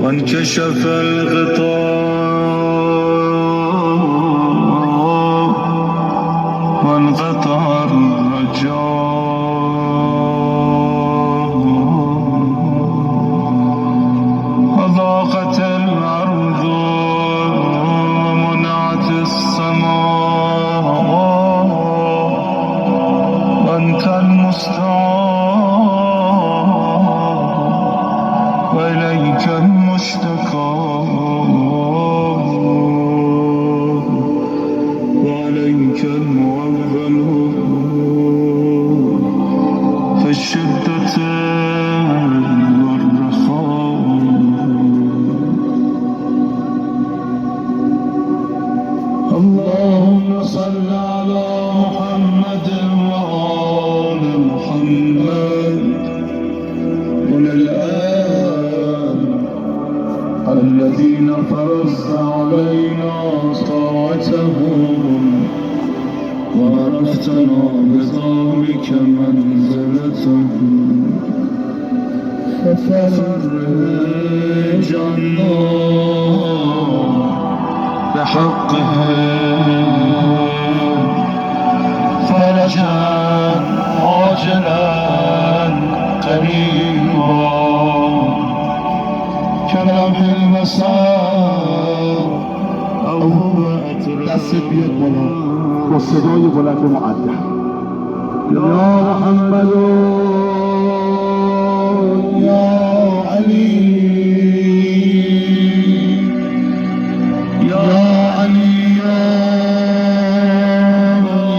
وانكشف الغطاء وانقطع الرجاء وضاقت الأرض ومنعت السماء وأنت المستعان وإليك المشتكى وعليك الموكل في الشدة والرخاء. اللهم صل على محمد وآل محمد وللآل الذين فرضت علينا طاعتهم وعرفتنا بذلك منزلتهم ففرج عنا بحقهم فرجا عاجلا قريبا كلمح البصر أو هو دست بیاد بالا با صدای بلند معدل يا محمد يا علي يا علي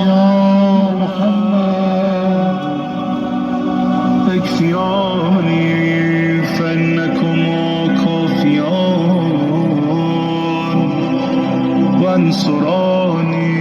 يا محمد اكفياني فإنكما كافيان وانصراني